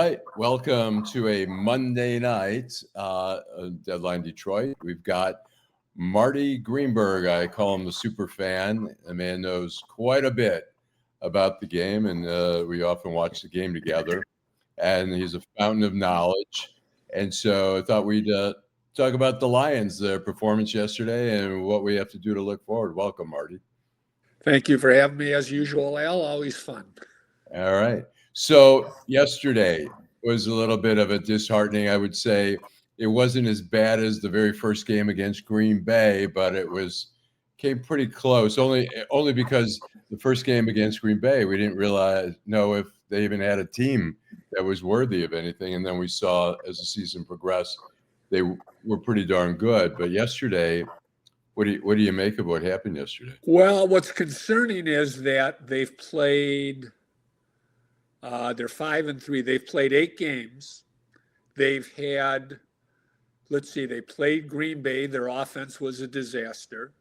right. Welcome to a Monday night Deadline Detroit. We've got Marty Greenberg. I call him the Superfan. The man knows quite a bit about the game, and we often watch the game together. And he's a fountain of knowledge. And so I thought we'd talk about the Lions, their performance yesterday, and what we have to do to look forward. Welcome, Marty. Thank you for having me as usual, Al. Always fun. All right. So yesterday was a little bit of a disheartening. I would say it wasn't as bad as the very first game against Green Bay, but came pretty close. Only because the first game against Green Bay, we didn't know if they even had a team that was worthy of anything. And then we saw as the season progressed, they were pretty darn good. But yesterday, what do you make of what happened yesterday? Well, what's concerning is that they've played. They're 5-3. They've played 8 games. They've had, they played Green Bay. Their offense was a disaster.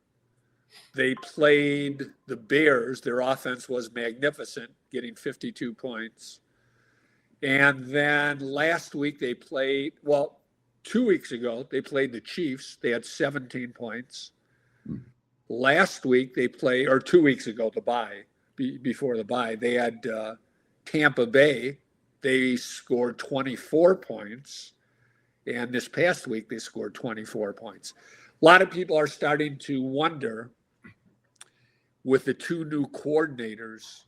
They played the Bears. Their offense was magnificent, getting 52 points. And then last week they played, 2 weeks ago, they played the Chiefs. They had 17 points. Last week they played, or 2 weeks ago, before the bye, they had Tampa Bay. They scored 24 points. And this past week, they scored 24 points. A lot of people are starting to wonder, with the 2 new coordinators,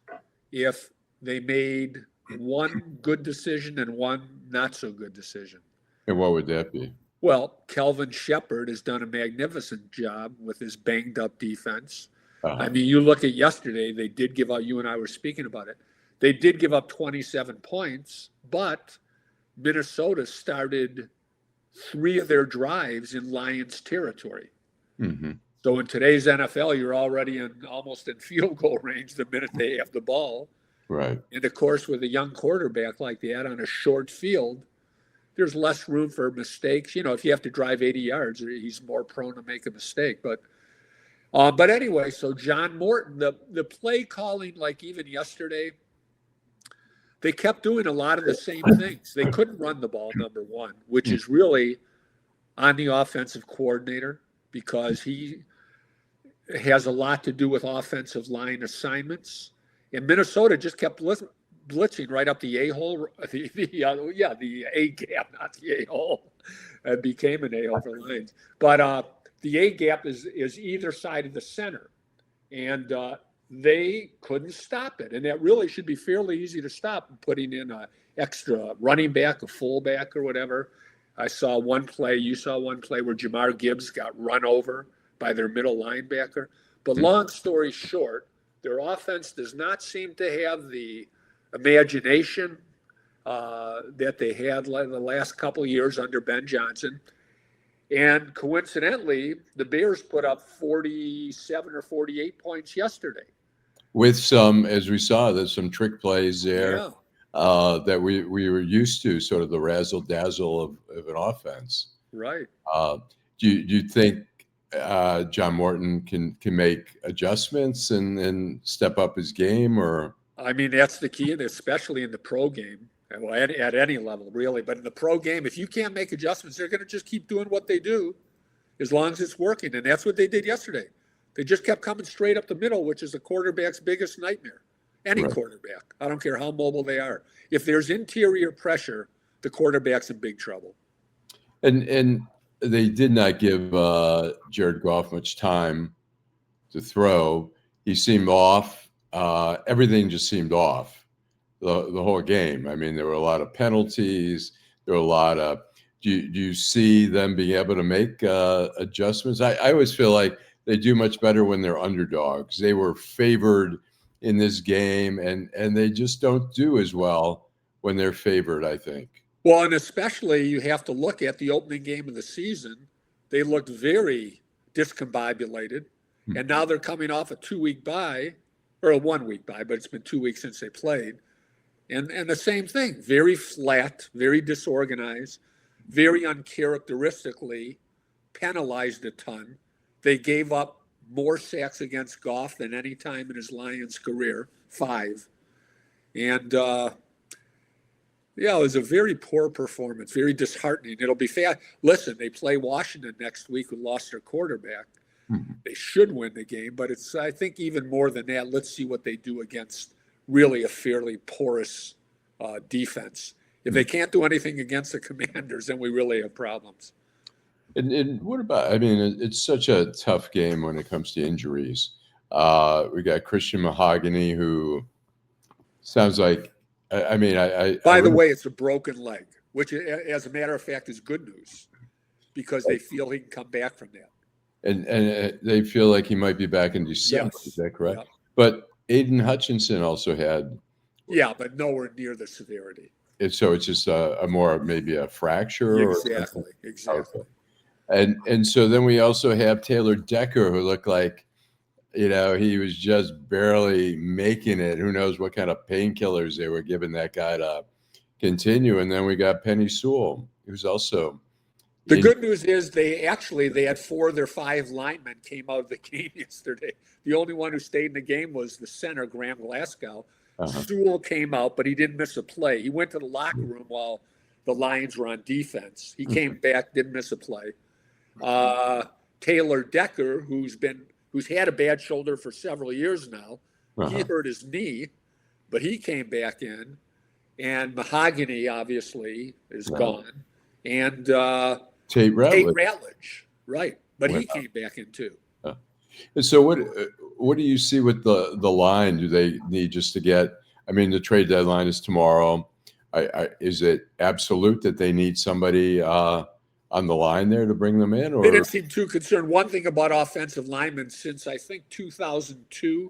if they made one good decision and one not so good decision. And what would that be? Well, Kelvin Shepard has done a magnificent job with his banged up defense. I mean, you look at yesterday, they did give out, you and I were speaking about it. They did give up 27 points, but Minnesota started 3 of their drives in Lions territory. Mm-hmm. So in today's NFL, you're already almost in field goal range the minute they have the ball. Right. And of course, with a young quarterback like that on a short field, there's less room for mistakes. You know, if you have to drive 80 yards, he's more prone to make a mistake. But anyway, so John Morton, the play calling, like even yesterday, they kept doing a lot of the same things. They couldn't run the ball, number one, which is really on the offensive coordinator, because he has a lot to do with offensive line assignments. And Minnesota just kept blitzing right up the A-hole, the A-gap, not the A-hole. It became an A-hole for the Lions. But the A-gap is either side of the center. And they couldn't stop it. And that really should be fairly easy to stop, putting in an extra running back, a fullback or whatever. You saw one play where Jamar Gibbs got run over by their middle linebacker. But long story short, their offense does not seem to have the imagination that they had the last couple of years under Ben Johnson. And coincidentally, the Bears put up 47 or 48 points yesterday. With some, as we saw, there's some trick plays there that we were used to, sort of the razzle-dazzle of an offense. Right. Do you think John Morton can make adjustments and step up his game? Or I mean, that's the key, especially in the pro game. Well, at any level, really. But in the pro game, if you can't make adjustments, they're going to just keep doing what they do as long as it's working. And that's what they did yesterday. They just kept coming straight up the middle, which is the quarterback's biggest nightmare. Any quarterback. I don't care how mobile they are. If there's interior pressure, the quarterback's in big trouble. And they did not give Jared Goff much time to throw. He seemed off. Everything just seemed off. The whole game. I mean, there were a lot of penalties. There were a lot of. Do you see them being able to make adjustments? I always feel like they do much better when they're underdogs. They were favored in this game, and they just don't do as well when they're favored, I think. Well, and especially you have to look at the opening game of the season. They looked very discombobulated, and now they're coming off a 2-week bye, or a 1-week bye, but it's been 2 weeks since they played. And the same thing, very flat, very disorganized, very uncharacteristically penalized a ton. They gave up more sacks against Goff than any time in his Lions career, 5. And Yeah, it was a very poor performance, very disheartening. It'll be fast. Listen, they play Washington next week, who lost their quarterback. Mm-hmm. They should win the game, but it's, I think, even more than that. Let's see what they do against really a fairly porous defense. If they can't do anything against the Commanders, then we really have problems. And what about, I mean, it's such a tough game when it comes to injuries. We got Christian Mahogany, who sounds like, I mean, By the way, it's a broken leg, which, as a matter of fact, is good news because they feel he can come back from that. And they feel like he might be back in December. Yes. Is that correct? Yep. But Aiden Hutchinson also had. Yeah, but nowhere near the severity. So it's just a more, maybe a fracture. Exactly. Okay. And so then we also have Taylor Decker, who looked like, he was just barely making it. Who knows what kind of painkillers they were giving that guy to continue. And then we got Penny Sewell, who's also. The good news is they had 4 of their 5 linemen came out of the game yesterday. The only one who stayed in the game was the center, Graham Glasgow. Sewell came out, but he didn't miss a play. He went to the locker room while the Lions were on defense. He came back, didn't miss a play. Taylor Decker, who's had a bad shoulder for several years now, he hurt his knee, but he came back in. And Mahogany, obviously, is gone. And Tate Ratledge, right? But he came back in too. And so what do you see with the line? Do they need just to get? I mean, the trade deadline is tomorrow. Is it absolute that they need somebody on the line there to bring them in? Or they didn't seem too concerned. One thing about offensive linemen, since I think 2002,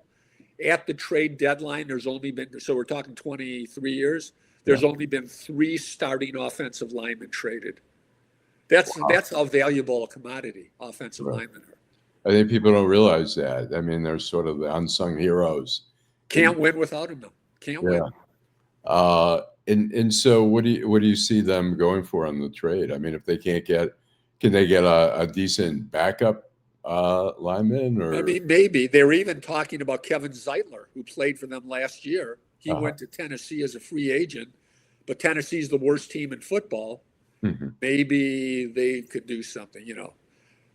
at the trade deadline, there's only been, so we're talking 23 years. There's only been 3 starting offensive linemen traded. That's how valuable a commodity offensive linemen are. I think people don't realize that. I mean, they're sort of the unsung heroes. Can't win without them, though. Can't win. And so what do you see them going for on the trade? I mean, if they can't can they get a decent backup lineman? Or I mean, maybe. They're even talking about Kevin Zeitler, who played for them last year. He went to Tennessee as a free agent, but Tennessee's the worst team in football. Mm-hmm. Maybe they could do something,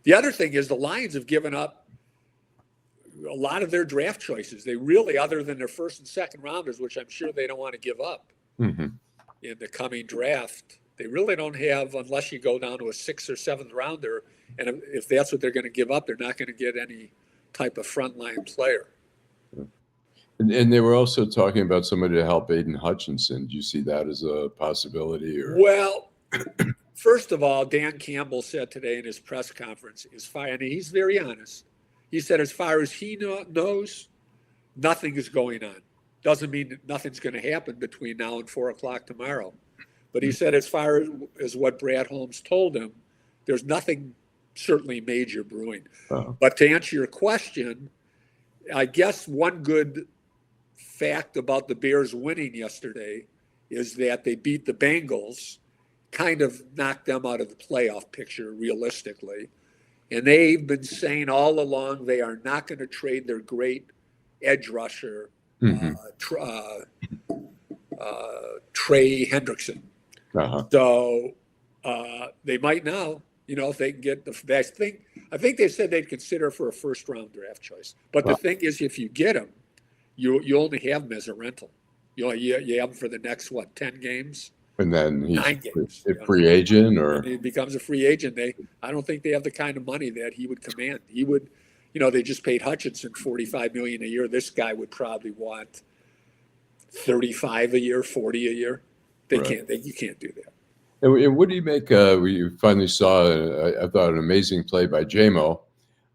The other thing is the Lions have given up a lot of their draft choices. They really, other than their first and second rounders, which I'm sure they don't want to give up in the coming draft, they really don't have, unless you go down to a 6th or 7th rounder. And if that's what they're going to give up, they're not going to get any type of frontline player. And they were also talking about somebody to help Aiden Hutchinson. Do you see that as a possibility? Or? Well, first of all, Dan Campbell said today in his press conference, and he's very honest. He said, as far as he knows, nothing is going on. Doesn't mean that nothing's going to happen between now and 4 o'clock tomorrow. But he said, as far as what Brad Holmes told him, there's nothing certainly major brewing. But to answer your question, I guess one good fact about the Bears winning yesterday is that they beat the Bengals, kind of knocked them out of the playoff picture realistically. And they've been saying all along they are not going to trade their great edge rusher, Trey Hendrickson. So they might now, if they can get the best thing. I think they said they'd consider for a first-round draft choice. But the thing is, if you get him, you only have him as a rental. You have him for the next, 10 games? And then he's 9 games. A free agent, or he becomes a free agent. I don't think they have the kind of money that he would command. He would, they just paid Hutchinson $45 million a year. This guy would probably want $35 a year, $40 a year. You can't do that. And what do you make? We finally saw, I thought, an amazing play by JMO,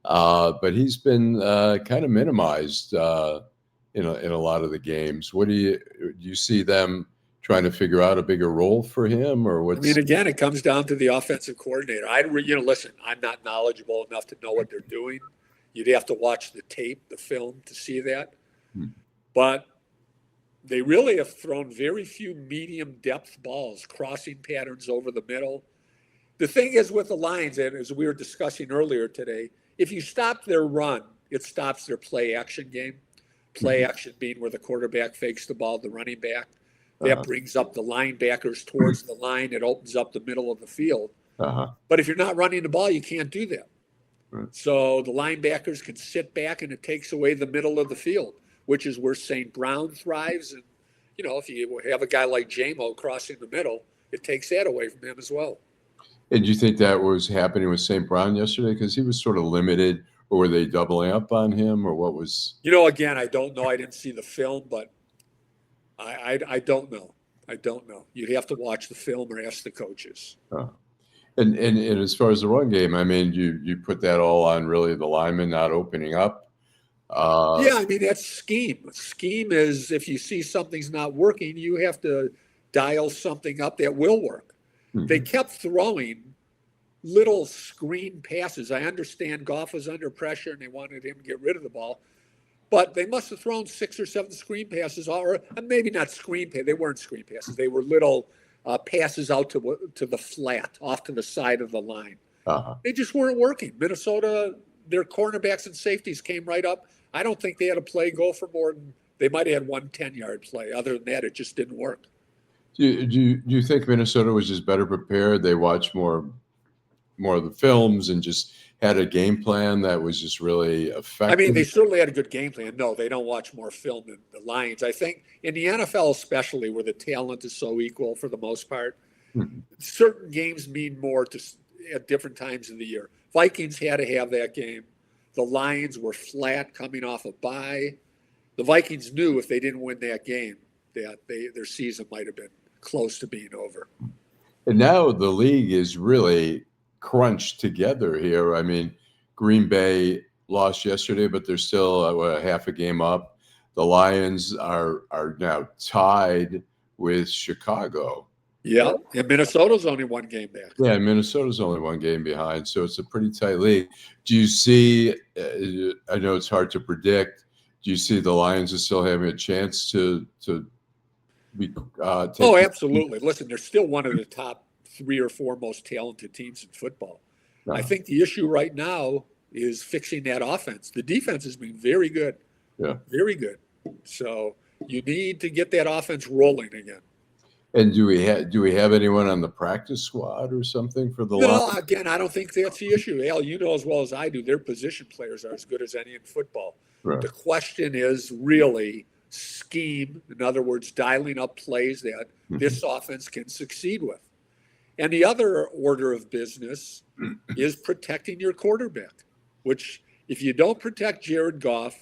but he's been kind of minimized in a lot of the games. Do you see them trying to figure out a bigger role for him, or what? I mean, again, it comes down to the offensive coordinator. Listen, I'm not knowledgeable enough to know what they're doing. You'd have to watch the tape, the film, to see that. But they really have thrown very few medium depth balls, crossing patterns over the middle. The thing is with the Lions, and as we were discussing earlier today, if you stop their run, it stops their play action game. Play action being where the quarterback fakes the ball, the running back. That brings up the linebackers towards the line. It opens up the middle of the field. But if you're not running the ball, you can't do that. Right. So the linebackers can sit back, and it takes away the middle of the field, which is where St. Brown thrives. And, if you have a guy like J-Mo crossing the middle, it takes that away from him as well. And do you think that was happening with St. Brown yesterday? Because he was sort of limited, or were they doubling up on him, or what was? Again, I don't know. I didn't see the film, but I don't know. I don't know. You'd have to watch the film or ask the coaches. And as far as the run game, I mean, you put that all on really the linemen not opening up. Yeah, I mean, that's scheme. Scheme is if you see something's not working, you have to dial something up that will work. Mm-hmm. They kept throwing little screen passes. I understand Goff was under pressure and they wanted him to get rid of the ball, but they must have thrown 6 or 7 screen passes, or maybe not screen passes. They weren't screen passes. They were little passes out to the flat, off to the side of the line. They just weren't working. Minnesota, their cornerbacks and safeties came right up. I don't think they had a play go for more than, they might have had one 10-yard play. Other than that, it just didn't work. Do you think Minnesota was just better prepared? They watched more of the films and just had a game plan that was just really effective? I mean, they certainly had a good game plan. No, they don't watch more film than the Lions. I think in the NFL especially, where the talent is so equal for the most part, certain games mean more at different times of the year. Vikings had to have that game. The Lions were flat coming off a bye. The Vikings knew if they didn't win that game that their season might have been close to being over. And now the league is really crunched together here. I mean, Green Bay lost yesterday, but they're still a half a game up. The Lions are now tied with Chicago. Yeah, and Minnesota's only one game back. Yeah, Minnesota's only one game behind, so it's a pretty tight league. Do you see, I know it's hard to predict, do you see the Lions are still having a chance to be Oh, absolutely. Listen, they're still one of the top 3 or 4 most talented teams in football. I think the issue right now is fixing that offense. The defense has been very good. Yeah. Very good. So you need to get that offense rolling again. And do we have anyone on the practice squad or something for the No, Lions? again, I don't think that's the issue. Al, you know as well as I do, their position players are as good as any in football. Right. The question is really scheme, in other words, dialing up plays that this offense can succeed with. And the other order of business is protecting your quarterback, which if you don't protect Jared Goff,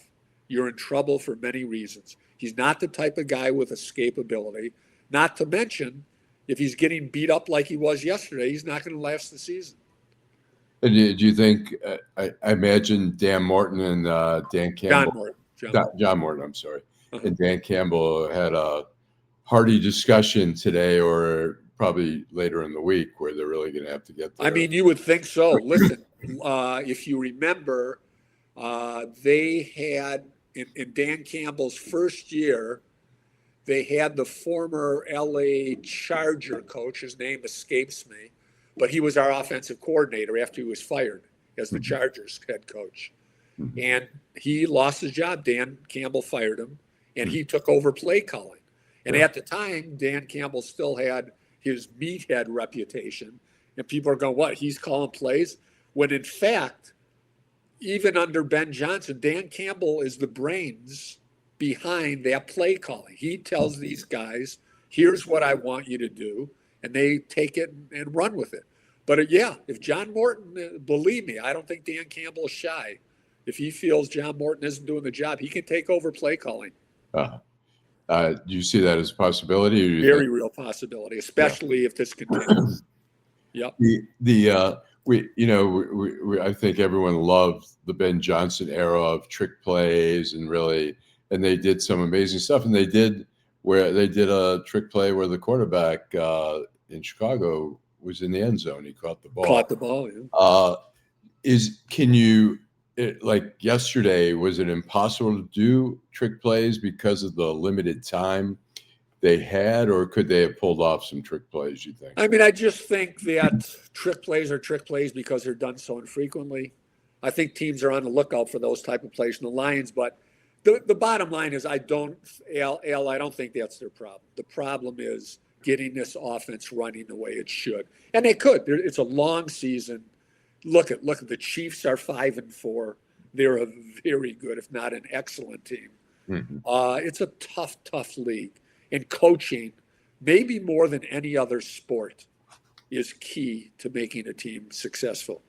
you're in trouble for many reasons. He's not the type of guy with escapability. Not to mention, if he's getting beat up like he was yesterday, he's not going to last the season. And do you think, I imagine Dan Morton and Dan Campbell. John Morton, I'm sorry. And Dan Campbell had a hearty discussion today or probably later in the week where they're really going to have to get there. I mean, you would think so. Listen, if you remember, they had, in Dan Campbell's first year, they had the former LA Charger coach, his name escapes me, but he was our offensive coordinator after he was fired as the Chargers head coach. And he lost his job. Dan Campbell fired him, and he took over play calling. And at the time, Dan Campbell still had his meathead reputation. And people are going, what, he's calling plays? When in fact, even under Ben Johnson, Dan Campbell is the brains behind that play calling. He tells these guys, here's what I want you to do, and they take it and run with it. But if John Morton, believe me, I don't think Dan Campbell is shy. If he feels John Morton isn't doing the job, he can take over play calling. Do you see that as a possibility? Very real possibility, especially if this continues. Yep. I think everyone loved the Ben Johnson era of trick plays and they did some amazing stuff. And they did a trick play where the quarterback in Chicago was in the end zone. He caught the ball. Yeah. Like yesterday, was it impossible to do trick plays because of the limited time they had, or could they have pulled off some trick plays, you think? I mean, I just think that trick plays are trick plays because they're done so infrequently. I think teams are on the lookout for those type of plays from the Lions, but The bottom line is I don't think that's their problem. The problem is getting this offense running the way it should. And they could. It's a long season. Look at the Chiefs are 5-4. They're a very good, if not an excellent team. Mm-hmm. It's a tough league. And coaching, maybe more than any other sport, is key to making a team successful.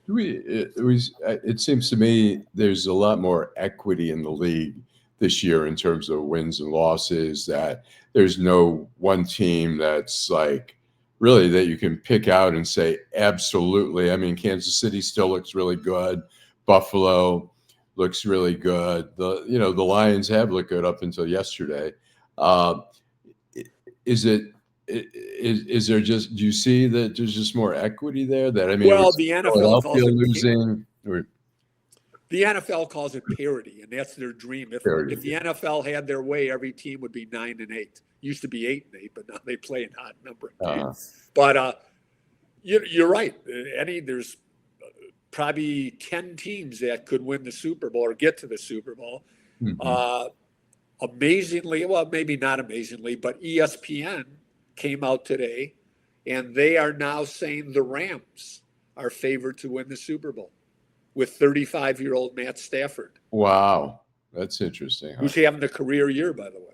It seems to me there's a lot more equity in the league this year in terms of wins and losses, that there's no one team that's like really that you can pick out and say, absolutely. I mean, Kansas City still looks really good. Buffalo looks really good. The Lions have looked good up until yesterday. Is there just, do you see that there's just more equity there? That, I mean, well, the NFL calls it losing. The NFL calls it parity, and that's their dream. If the NFL had their way, every team would be 9-8. Used to be 8-8, but now they play an odd number of games. But you're right. There's probably 10 teams that could win the Super Bowl or get to the Super Bowl. Mm-hmm. Amazingly, well, maybe not amazingly, but ESPN came out today, and they are now saying the Rams are favored to win the Super Bowl with 35-year-old Matt Stafford. Wow, that's interesting. Who's having a career year, by the way.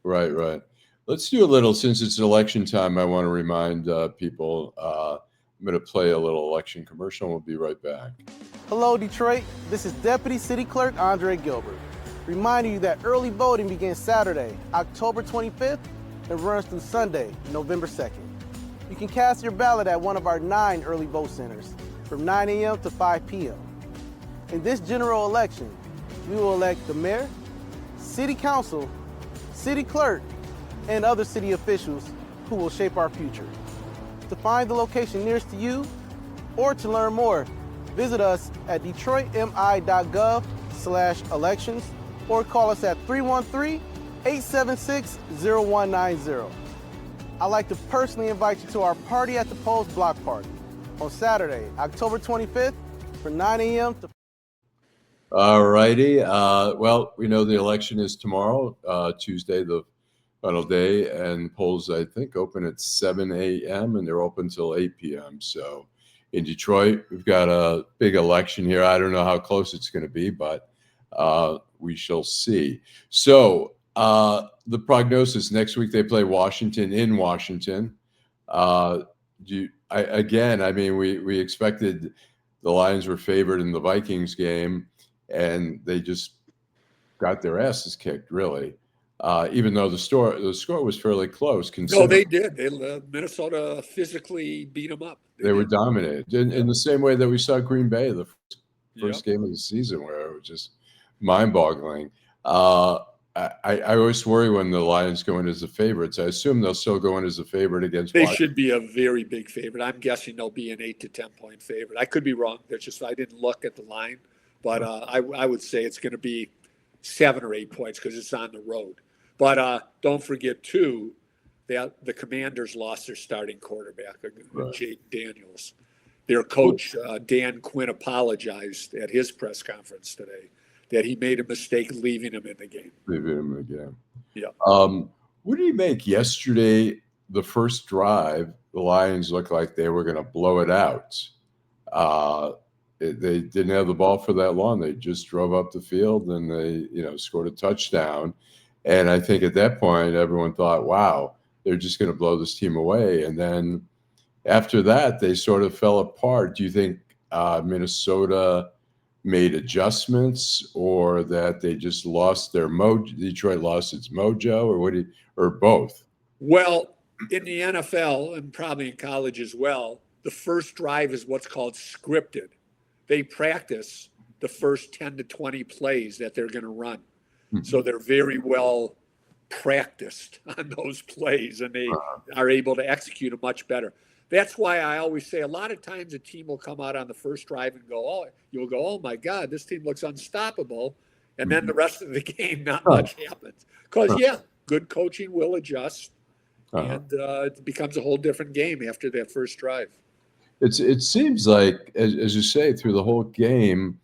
Right. Let's do a little, since it's election time, I want to remind people, I'm going to play a little election commercial, and we'll be right back. Hello, Detroit. This is Deputy City Clerk Andre Gilbert, reminding you that early voting begins Saturday, October 25th, and runs through Sunday, November 2nd. You can cast your ballot at one of our 9 early vote centers from 9 a.m. to 5 p.m. In this general election, we will elect the mayor, city council, city clerk, and other city officials who will shape our future. To find the location nearest to you or to learn more, visit us at detroitmi.gov/elections or call us at 313-876-0190. I'd like to personally invite you to our Party at the Polls block party on Saturday, October 25th from 9 a.m. to... All righty. Well, we know the election is tomorrow, Tuesday, the final day, and polls, I think, open at 7 a.m. and they're open till 8 p.m. So in Detroit, we've got a big election here. I don't know how close it's going to be, but we shall see. So the prognosis, next week they play Washington in Washington. We expected the Lions were favored in the Vikings game, and they just got their asses kicked, really. Even though the score was fairly close. No, they did. Minnesota physically beat them up. They were dominated in the same way that we saw Green Bay the first game of the season, where it was just mind-boggling. I always worry when the Lions go in as the favorites. I assume they'll still go in as a favorite against They Washington. should be a very big favorite. I'm guessing they'll be an 8 to 10 point favorite. I could be wrong. I didn't look at the line, but I would say it's going to be 7 or 8 points because it's on the road. But don't forget, too, that the Commanders lost their starting quarterback, Jake Daniels. Their coach, Dan Quinn, apologized at his press conference today that he made a mistake leaving him in the game. Yeah. What do you make yesterday, the first drive, the Lions looked like they were going to blow it out. They didn't have the ball for that long. They just drove up the field and they, scored a touchdown. And I think at that point, everyone thought, wow, they're just going to blow this team away. And then after that, they sort of fell apart. Do you think Minnesota made adjustments, or that they just lost their mojo? Detroit lost its mojo, or both? Well, in the NFL and probably in college as well, the first drive is what's called scripted. They practice the first 10 to 20 plays that they're going to run. Mm-hmm. So they're very well practiced on those plays, and they are able to execute them much better. That's why I always say a lot of times a team will come out on the first drive and you'll go, oh my God, this team looks unstoppable. And then the rest of the game, not much happens. Because, good coaching will adjust. And it becomes a whole different game after that first drive. It seems like, as you say, through the whole game,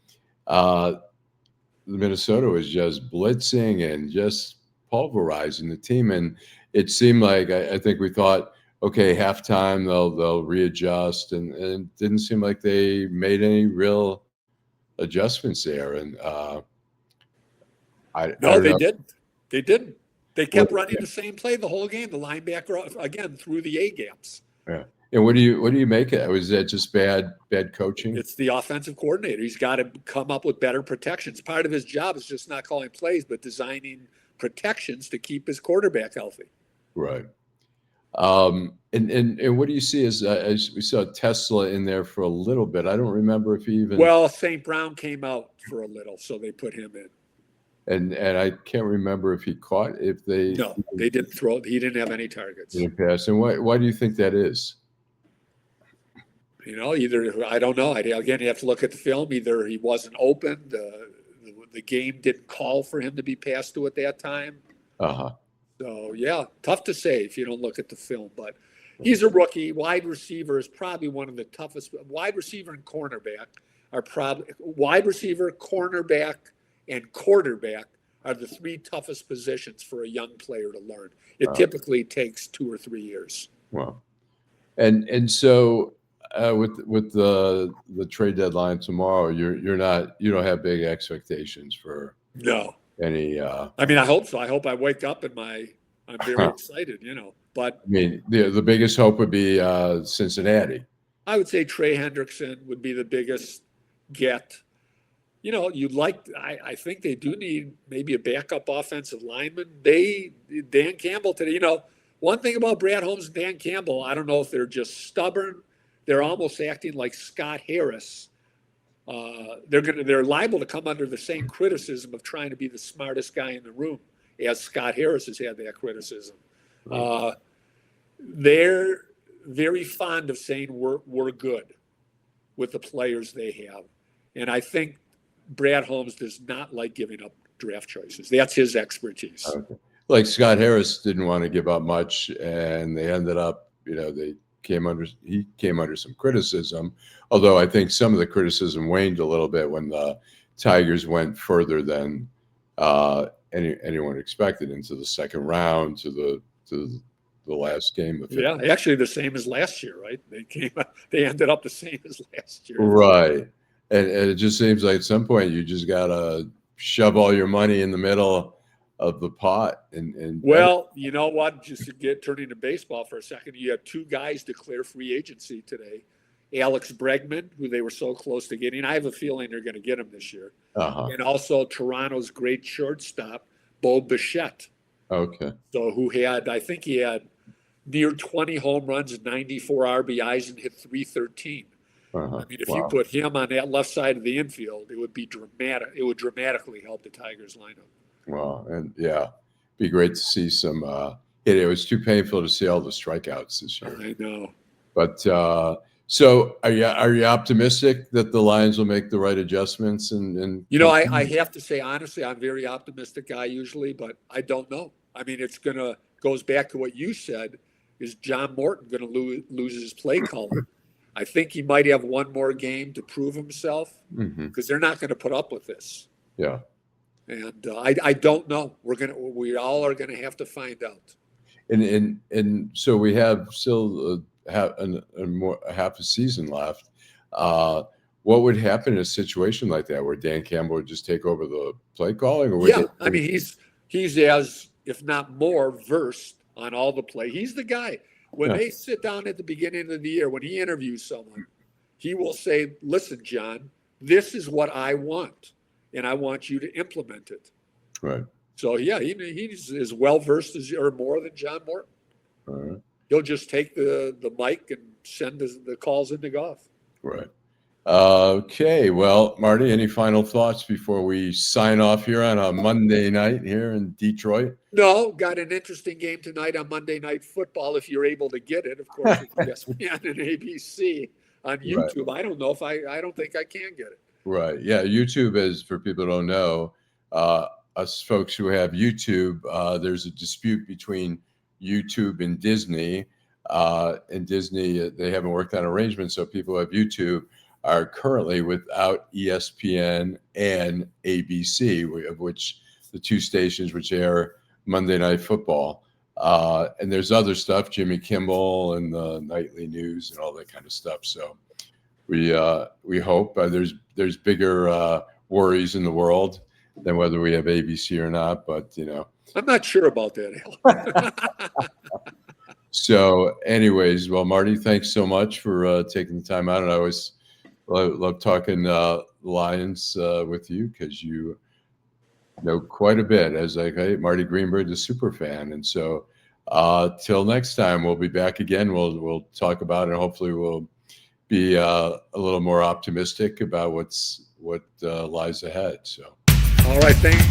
Minnesota was just blitzing and just pulverizing the team, and it seemed like I think we thought, okay, halftime they'll readjust, and it didn't seem like they made any real adjustments there. And I No, don't they know. didn't. They didn't. They kept running the same play the whole game. The linebacker again through the A gaps. Yeah. And what do you make of it? Was that just bad coaching? It's the offensive coordinator. He's got to come up with better protections. Part of his job is just not calling plays, but designing protections to keep his quarterback healthy. Right. And what do you see as we saw Tesla in there for a little bit? I don't remember if he even. Well, St. Brown came out for a little, so they put him in. And I can't remember if he caught, if they. No, they didn't throw. He didn't have any targets. Didn't pass. And why do you think that is? Either I don't know. Again, you have to look at the film. Either he wasn't open, the game didn't call for him to be passed to at that time. So yeah, tough to say if you don't look at the film. But he's a rookie. Wide receiver is probably one of the toughest. Wide receiver and cornerback are probably wide receiver, cornerback, and quarterback are the three toughest positions for a young player to learn. It typically takes 2 or 3 years. Wow. And so with the trade deadline tomorrow, you don't have big expectations for any. I mean, I hope so. I hope I wake up and I'm very excited. But I mean, the biggest hope would be Cincinnati. I would say Trey Hendrickson would be the biggest get. I think they do need maybe a backup offensive lineman. Dan Campbell today, one thing about Brad Holmes and Dan Campbell, I don't know if they're just stubborn. They're almost acting like Scott Harris. They're liable to come under the same criticism of trying to be the smartest guy in the room, as Scott Harris has had that criticism. They're very fond of saying we're good with the players they have. And I think Brad Holmes does not like giving up draft choices. That's his expertise. Okay. Like Scott Harris didn't want to give up much, and they ended up, he came under some criticism. Although I think some of the criticism waned a little bit when the Tigers went further than anyone expected into the second round to the last game. Yeah, actually the same as last year, right? They ended up the same as last year. Right. And it just seems like at some point you just gotta shove all your money in the middle of the pot. And well, you know what? Just to turning to baseball for a second, you had 2 guys declare free agency today. Alex Bregman, who they were so close to getting. I have a feeling they're going to get him this year. And also Toronto's great shortstop, Bo Bichette. Okay. So I think he had near 20 home runs, 94 RBIs, and hit .313. I mean, if you put him on that left side of the infield, it would be dramatic. It would dramatically help the Tigers lineup. Wow. And be great to see some it was too painful to see all the strikeouts this year. I know. But so are you optimistic that the Lions will make the right adjustments? And I have to say, honestly, I'm a very optimistic guy usually, but I don't know. I mean, goes back to what you said. Is John Morton going to lose his play calling? I think he might have one more game to prove himself because they're not going to put up with this. Yeah. And I don't know. We all are going to have to find out. And so we have still half a season left. What would happen in a situation like that where Dan Campbell would just take over the play calling? I mean, he's as, if not more, versed on all the play. He's the guy. When they sit down at the beginning of the year, when he interviews someone, he will say, "Listen, John, this is what I want, and I want you to implement it." Right. So he's as well versed as or more than John Morton. All right. He'll just take the mic and send the calls into Goff. Right. Okay. Well, Marty, any final thoughts before we sign off here on a Monday night here in Detroit? No, got an interesting game tonight on Monday Night Football if you're able to get it. Of course, with ESPN and ABC on YouTube. Right. I don't know if I don't think I can get it. Right. Yeah. YouTube is, for people who don't know, us folks who have YouTube, there's a dispute between YouTube and Disney. And Disney, they haven't worked on arrangements, so people who have YouTube are currently without ESPN and ABC, of which the two stations which air Monday Night Football. And there's other stuff, Jimmy Kimmel and the nightly news and all that kind of stuff. So we hope there's bigger worries in the world than whether we have ABC or not. But, I'm not sure about that, Al. So anyways, well, Marty, thanks so much for taking the time out. And I always love talking Lions with you because you know quite a bit. As hey, Marty Greenberg, the super fan. And so till next time, we'll be back again. We'll talk about it. And hopefully we'll be a little more optimistic about what lies ahead. So, all right, thanks.